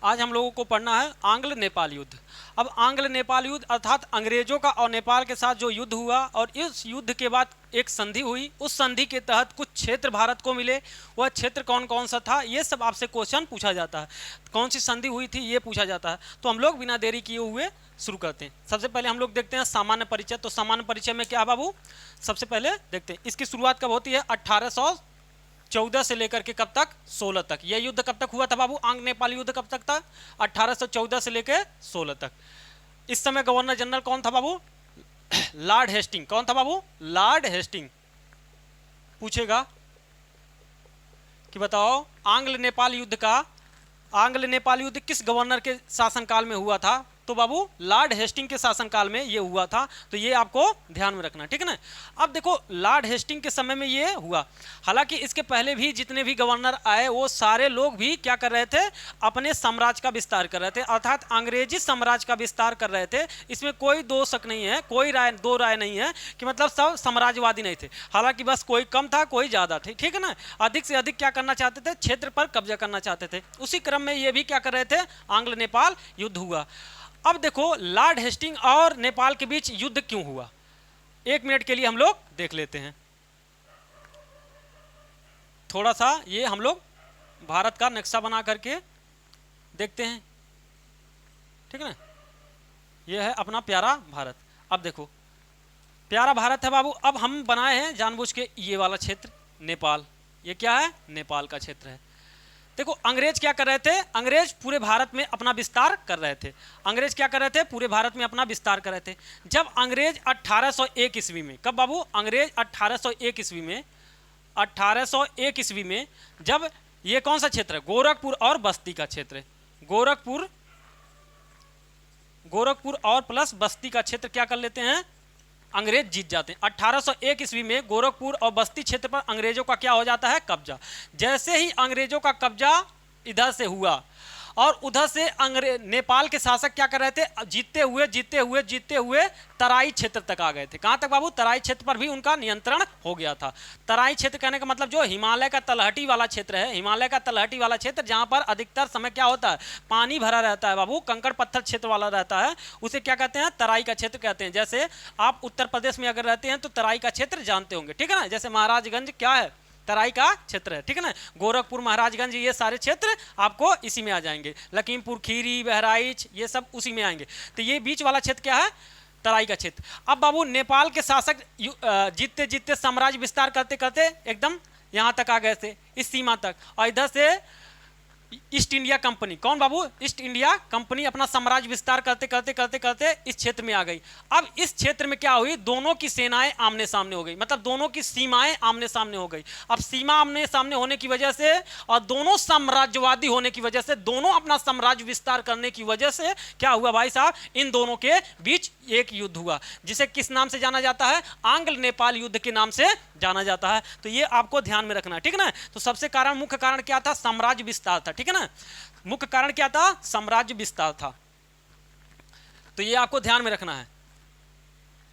आज हम लोगों को पढ़ना है आंग्ल नेपाल युद्ध। अब आंग्ल नेपाल युद्ध अर्थात अंग्रेजों का और नेपाल के साथ जो युद्ध हुआ और इस युद्ध के बाद एक संधि हुई, उस संधि के तहत कुछ क्षेत्र भारत को मिले। वह क्षेत्र कौन कौन सा था, ये सब आपसे क्वेश्चन पूछा जाता है। कौन सी संधि हुई थी ये पूछा जाता है। तो हम लोग बिना देरी किए हुए शुरू करते हैं। सबसे पहले हम लोग देखते हैं सामान्य परिचय। तो सामान्य परिचय में क्या बाबू, सबसे पहले देखते हैं इसकी शुरुआत कब होती है। 1814 से लेकर के कब तक, 16 तक। यह युद्ध कब तक हुआ था बाबू, आंग्ल नेपाल युद्ध कब तक था, 1814 से लेकर 16 तक। इस समय गवर्नर जनरल कौन था बाबू, लॉर्ड हेस्टिंग। कौन था बाबू, लॉर्ड हेस्टिंग। पूछेगा कि बताओ आंग्ल नेपाल युद्ध किस गवर्नर के शासनकाल में हुआ था। तो बाबू लॉर्ड हेस्टिंग के शासनकाल में ये हुआ था। तो ये आपको ध्यान में रखना, ठीक है ना। अब देखो लॉर्ड हेस्टिंग के समय में ये हुआ। हालांकि इसके पहले भी जितने भी गवर्नर आए वो सारे लोग भी क्या कर रहे थे, अपने साम्राज्य का विस्तार कर रहे थे, अर्थात अंग्रेजी साम्राज्य का विस्तार कर रहे थे। इसमें कोई दो शक नहीं है, कोई दो राय नहीं है कि मतलब सब साम्राज्यवादी नहीं थे। हालांकि बस कोई कम था कोई ज़्यादा थे, ठीक है ना। अधिक से अधिक क्या करना चाहते थे, क्षेत्र पर कब्जा करना चाहते थे। उसी क्रम में ये भी क्या कर रहे थे, आंग्ल नेपाल युद्ध हुआ। अब देखो लॉर्ड हेस्टिंग और नेपाल के बीच युद्ध क्यों हुआ, 1 मिनट के लिए हम लोग देख लेते हैं। थोड़ा सा ये हम लोग भारत का नक्शा बना करके देखते हैं, ठीक है ना। ये है अपना प्यारा भारत। अब देखो प्यारा भारत है बाबू। अब हम बनाए हैं जानबूझ के ये वाला क्षेत्र नेपाल। ये क्या है, नेपाल का क्षेत्र है। देखो अंग्रेज क्या कर रहे थे, अंग्रेज पूरे भारत में अपना विस्तार कर रहे थे। अंग्रेज क्या कर रहे थे, पूरे भारत में अपना विस्तार कर रहे थे। जब अंग्रेज 1801 ईस्वी में, कब बाबू, अंग्रेज 1801 ईस्वी में, 1801 ईस्वी में जब ये कौन सा क्षेत्र है, गोरखपुर और बस्ती का क्षेत्र है। गोरखपुर और प्लस बस्ती का क्षेत्र क्या कर लेते हैं, अंग्रेज जीत जाते हैं। 1801 ईस्वी में गोरखपुर और बस्ती क्षेत्र पर अंग्रेजों का क्या हो जाता है, कब्जा। जैसे ही अंग्रेजों का कब्जा इधर से हुआ और उधर से नेपाल के शासक क्या कर रहे थे, जीतते हुए तराई क्षेत्र तक आ गए थे। कहाँ तक बाबू, तराई क्षेत्र पर भी उनका नियंत्रण हो गया था। तराई क्षेत्र कहने का मतलब जो हिमालय का तलहटी वाला क्षेत्र है, हिमालय का तलहटी वाला क्षेत्र जहाँ पर अधिकतर समय क्या होता है, पानी भरा रहता है बाबू, कंकड़ पत्थर क्षेत्र वाला रहता है, उसे क्या कहते हैं, तराई का क्षेत्र कहते हैं। जैसे आप उत्तर प्रदेश में अगर रहते हैं तो तराई का क्षेत्र जानते होंगे, ठीक है ना। जैसे महाराजगंज क्या है, तराई का क्षेत्र है, ठीक है ना। गोरखपुर, महाराजगंज, ये सारे क्षेत्र आपको इसी में आ जाएंगे। लखीमपुर खीरी, बहराइच, ये सब उसी में आएंगे। तो ये बीच वाला क्षेत्र क्या है, तराई का क्षेत्र। अब बाबू नेपाल के शासक जीतते साम्राज्य विस्तार करते करते एकदम यहाँ तक आ गए थे, इस सीमा तक। और इधर से ईस्ट इंडिया कंपनी, कौन बाबू, ईस्ट इंडिया कंपनी अपना साम्राज्य विस्तार करते इस क्षेत्र में आ गई। अब इस क्षेत्र में क्या हुई, दोनों की सेनाएं आमने सामने हो गई, मतलब दोनों की सीमाएं आमने सामने हो गई। अब सीमा आमने सामने होने की वजह से और दोनों साम्राज्यवादी होने की वजह से, दोनों अपना साम्राज्य विस्तार करने की वजह से क्या हुआ भाई साहब, इन दोनों के बीच एक युद्ध हुआ, जिसे किस नाम से जाना जाता है, आंग्ल नेपाल युद्ध के नाम से जाना जाता है। तो ये आपको ध्यान में रखना है, ठीक है ना। तो सबसे मुख्य कारण क्या था, साम्राज्य विस्तार था, ठीक है ना। मुख्य कारण क्या था, साम्राज्य विस्तार था। तो ये आपको ध्यान में रखना है।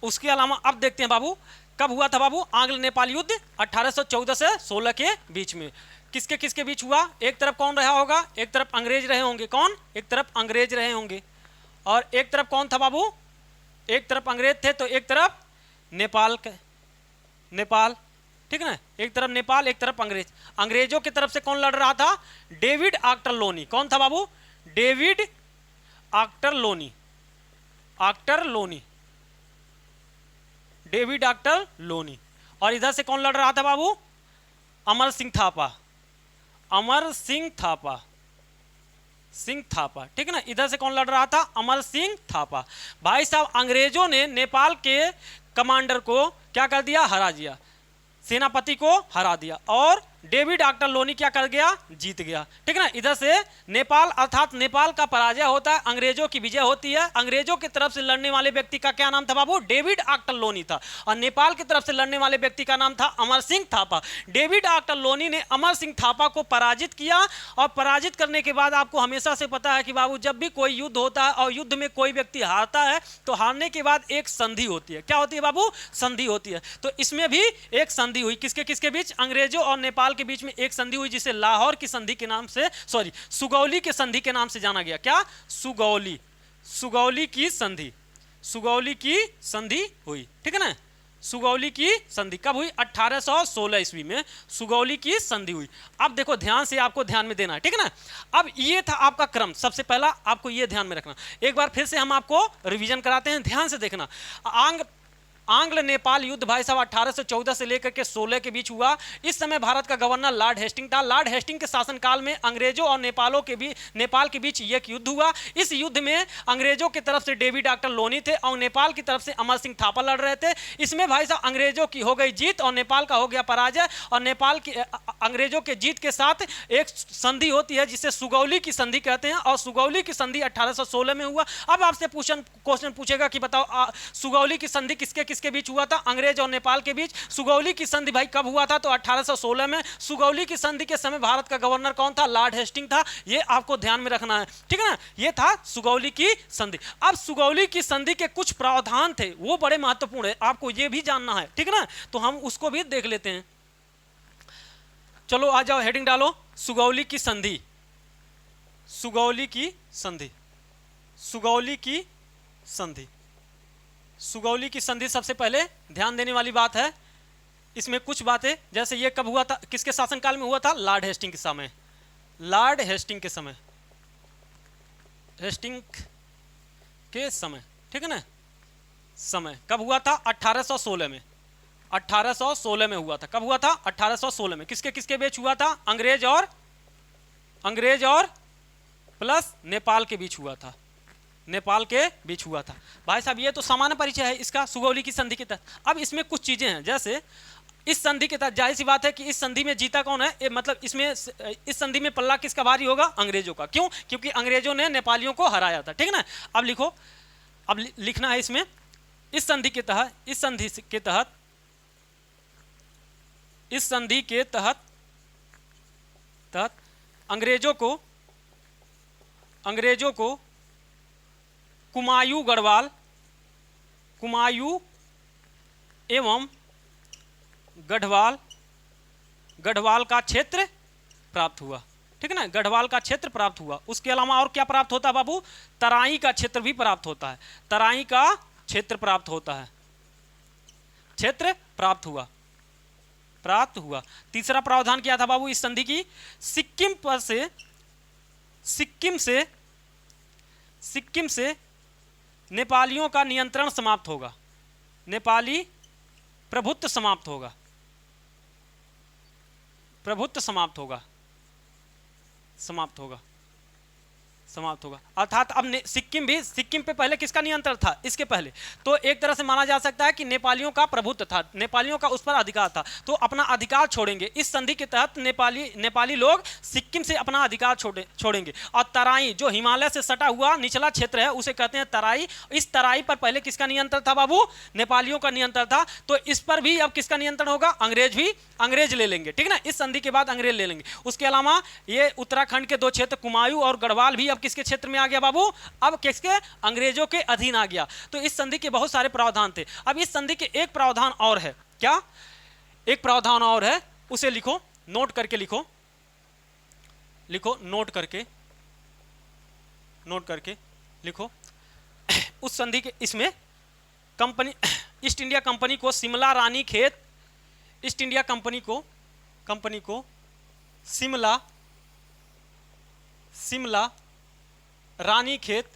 उसके अलावा अब देखते हैं बाबू कब हुआ था बाबू आंग्ल नेपाल युद्ध, 1814 से 16 के बीच में। किसके किसके बीच हुआ, एक तरफ कौन रहा होगा, एक तरफ अंग्रेज रहे होंगे, कौन, एक तरफ अंग्रेज रहे होंगे, और एक तरफ कौन था बाबू, एक तरफ अंग्रेज थे तो एक तरफ नेपाल, ठीक है ना। एक तरफ नेपाल, एक तरफ अंग्रेज। अंग्रेजों की तरफ से कौन लड़ रहा था, डेविड आक्टरलोनी। कौन था बाबू, डेविड आक्टरलोनी, डेविड आक्टरलोनी। और इधर से कौन लड़ रहा था बाबू, अमर सिंह थापा, ठीक है ना। इधर से कौन लड़ रहा था, अमर सिंह थापा। भाई साहब अंग्रेजों ने नेपाल के कमांडर को क्या कर दिया, हरा दिया, सेनापति को हरा दिया, और डेविड आक्टरलोनी क्या कर गया, जीत गया, ठीक है ना। इधर से नेपाल अर्थात नेपाल का पराजय होता है, अंग्रेजों की विजय होती है। अंग्रेजों की तरफ से लड़ने वाले व्यक्ति का क्या नाम था बाबू, डेविड आक्टरलोनी था, और नेपाल की तरफ से लड़ने वाले व्यक्ति का नाम था अमर सिंह थापा। डेविड आक्टरलोनी ने अमर सिंह थापा को पराजित किया, और पराजित करने के बाद आपको हमेशा से पता है कि बाबू जब भी कोई युद्ध होता है और युद्ध में कोई व्यक्ति हारता है तो हारने के बाद एक संधि होती है। क्या होती है बाबू, संधि होती है। तो इसमें भी एक संधि हुई, किसके किसके बीच, अंग्रेजों और नेपाल नेपाल के बीच में एक संधि हुई जिसे लाहौर की संधि के नाम से, सॉरी, सुगौली के संधि के नाम से जाना गया। क्या? सुगौली, सुगौली की संधि, सुगौली की संधि हुई, ठीक है ना। सुगौली की संधि कब हुई? 1816 ईस्वी में सुगौली की संधि हुई। अब देखो ध्यान से, आपको ध्यान में देना है, ठीक है ना। अब ये था आपका क्रम, सबसे पहला आपको ये ध्यान में रखना। एक बार फिर से हम आपको रिवीजन कराते हैं, ध्यान से देखना। आंग्ल नेपाल युद्ध भाई साहब 1814 से लेकर के 16 के बीच हुआ। इस समय भारत का गवर्नर लॉर्ड हेस्टिंग था। लॉर्ड हेस्टिंग के शासनकाल में अंग्रेजों और नेपाल के बीच एक युद्ध हुआ। इस युद्ध में अंग्रेजों की तरफ से डेविड डॉक्टर लोनी थे और नेपाल की तरफ से अमर सिंह थापा लड़ रहे थे। इसमें भाई साहब अंग्रेजों की हो गई जीत और नेपाल का हो गया पराजय। और नेपाल की अंग्रेजों के जीत के साथ एक संधि होती है जिसे सुगौली की संधि कहते हैं, और सुगौली की संधि 1816 में हुआ। अब आपसे क्वेश्चन पूछेगा कि बताओ सुगौली की संधि किसके किसके बीच हुआ था? अंग्रेज और नेपाल के बीच। सुगौली की संधि भाई कब हुआ था? तो 1816 में। सुगौली की संधि के समय भारत का गवर्नर कौन था? लॉर्ड हेस्टिंग था। ये आपको ध्यान में रखना है, ठीक है ना। ये था सुगौली की संधि। अब सुगौली की संधि के कुछ प्रावधान थे, वो बड़े महत्वपूर्ण है, आपको ये भी जानना है, ठीक है ना। तो हम उसको भी देख लेते हैं। चलो आ जाओ, हेडिंग डालो, सुगौली की संधि, सुगौली की संधि, सुगौली की संधि, सुगौली की संधि। सबसे पहले ध्यान देने वाली बात है इसमें कुछ बातें, जैसे ये कब हुआ था, किसके शासनकाल में हुआ था? लॉर्ड हेस्टिंग के समय, लॉर्ड हेस्टिंग के समय, हेस्टिंग के समय, ठीक है ना। समय कब हुआ था? 1816 में, 1816 में हुआ था। कब हुआ था? 1816 में। किसके किसके बीच हुआ था? अंग्रेज और प्लस नेपाल के बीच हुआ था, नेपाल के बीच हुआ था। भाई साहब ये तो सामान्य परिचय है इसका, सुगौली की संधि के तहत। अब इसमें कुछ चीजें हैं, जैसे इस संधि के तहत जाहिर सी बात है कि इस संधि में जीता कौन है? मतलब इसमें इस संधि में पल्ला किसका भारी होगा? अंग्रेजों का। क्यों? क्योंकि अंग्रेजों ने नेपालियों को हराया था, ठीक है ना। अब लिखो, अब लिखना है इसमें, इस संधि के तहत, इस संधि के तहत, इस संधि के तहत अंग्रेजों को कुमायूं एवं गढ़वाल का क्षेत्र प्राप्त हुआ, ठीक है ना। गढ़वाल का क्षेत्र प्राप्त हुआ। उसके अलावा और क्या प्राप्त होता है बाबू? तराई का क्षेत्र भी प्राप्त होता है, तराई का क्षेत्र प्राप्त होता है, क्षेत्र प्राप्त हुआ। तीसरा प्रावधान क्या था बाबू इस संधि की? सिक्किम से नेपालियों का नियंत्रण समाप्त होगा, नेपाली प्रभुत्व समाप्त होगा, अर्थात अब सिक्किम पे पहले किसका नियंत्रण था? इसके पहले तो एक तरह से माना जा सकता है कि नेपालियों का प्रभुत्व था, नेपालियों का उस पर अधिकार था, तो अपना अधिकार छोड़ेंगे। इस संधि के तहत नेपाली लोग सिक्किम से अपना अधिकार छोड़ेंगे। और तराई जो हिमालय से सटा हुआ निचला क्षेत्र है उसे कहते हैं तराई। इस तराई पर पहले किसका नियंत्रण था बाबू? नेपालियों का नियंत्रण था। तो इस पर भी अब किसका नियंत्रण होगा? अंग्रेज ले लेंगे, ठीक है ना। इस संधि के बाद अंग्रेज ले लेंगे। उसके अलावा ये उत्तराखंड के दो क्षेत्र कुमायूं और गढ़वाल भी अब किसके क्षेत्र में आ गया बाबू? अब किसके? अंग्रेजों के अधीन आ गया। तो इस संधि के बहुत सारे प्रावधान थे। अब इस संधि के एक प्रावधान और है, क्या? एक प्रावधान और है, उसे लिखो, नोट करके लिखो, नोट करके लिखो। उस संधि के इसमें कंपनी ईस्ट इंडिया कंपनी को Shimla Ranikhet, east India company को शिमला रानीखेत,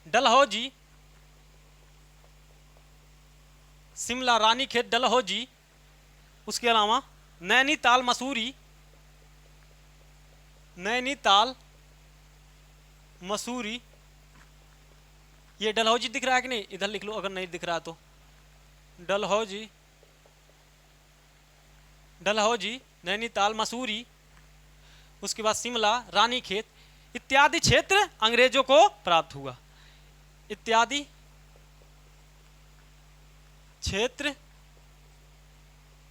डलहौजी, उसके अलावा नैनीताल मसूरी। ये डलहौजी दिख रहा है कि नहीं? इधर लिख लो अगर नहीं दिख रहा तो। डलहौजी, नैनीताल, मसूरी, उसके बाद शिमला, रानीखेत इत्यादि क्षेत्र अंग्रेजों को प्राप्त हुआ। इत्यादि क्षेत्र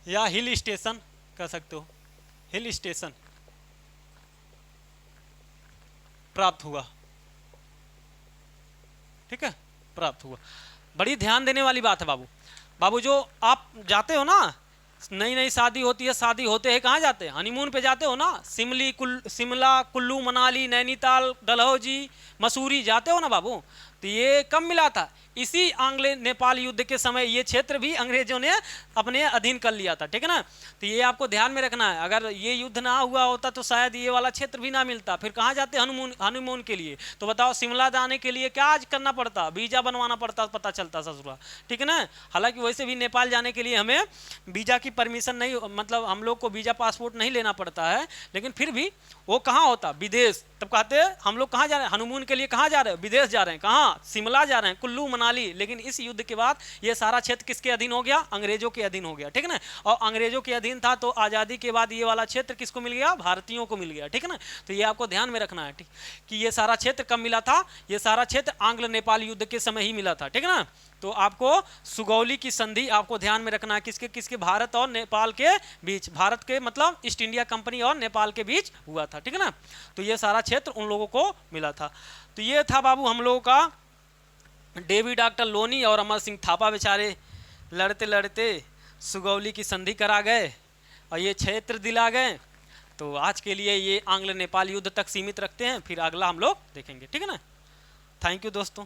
या हिल स्टेशन कह सकते हो, हिल स्टेशन प्राप्त हुआ, ठीक है, प्राप्त हुआ। बड़ी ध्यान देने वाली बात है बाबू। बाबू जो आप जाते हो ना, नई नई शादी होती है, शादी होते हैं कहाँ जाते हैं, हनीमून पे जाते हो ना, शिमला, कुल्लू मनाली, नैनीताल, डलहौजी, मसूरी जाते हो ना बाबू। तो ये कब मिला था, इसी आंग्ल नेपाल युद्ध के समय ये क्षेत्र भी अंग्रेजों ने अपने अधीन कर लिया था, ठीक है ना। तो ये आपको ध्यान में रखना है, अगर ये युद्ध ना हुआ होता तो शायद ये वाला क्षेत्र भी ना मिलता। फिर कहाँ जाते हनीमून के लिए, तो बताओ शिमला जाने के लिए क्या आज करना पड़ता, वीजा बनवाना पड़ता, पता चलता ससुरा, ठीक है ना। हालांकि वैसे भी नेपाल जाने के लिए हमें वीजा की परमिशन नहीं, मतलब हम लोग को वीजा पासपोर्ट नहीं लेना पड़ता है, लेकिन फिर भी वो कहाँ होता, विदेश। तब कहते हैं हम लोग कहाँ जा रहे हैं, हनीमून के लिए कहाँ जा रहे हैं, विदेश जा रहे हैं, कहाँ, शिमला जा रहे हैं, कुल्लू मनाली। लेकिन इस युद्ध के बाद ये सारा क्षेत्र किसके अधीन हो गया, अंग्रेजों के अधीन हो गया, ठीक है ना। और अंग्रेजों के अधीन था तो आज़ादी के बाद ये वाला क्षेत्र किसको मिल गया, भारतीयों को मिल गया, ठीक है ना। तो ये आपको ध्यान में रखना है, ठीक, कि ये सारा क्षेत्र कब मिला था, ये सारा क्षेत्र आंग्ल नेपाल युद्ध के समय ही मिला था, ठीक है ना। तो आपको सुगौली की संधि आपको ध्यान में रखना है, किसके किसके, भारत और नेपाल के बीच, भारत के मतलब ईस्ट इंडिया कंपनी और नेपाल के बीच हुआ था, ठीक है ना। तो ये सारा क्षेत्र उन लोगों को मिला था। तो ये था बाबू हम लोगों का डेवी डॉक्टर लोनी और अमर सिंह थापा बेचारे लड़ते लड़ते सुगौली की संधि करा गए और ये क्षेत्र दिला गए। तो आज के लिए ये आंग्ल नेपाल युद्ध तक सीमित रखते हैं, फिर अगला हम लोग देखेंगे, ठीक है ना। थैंक यू दोस्तों।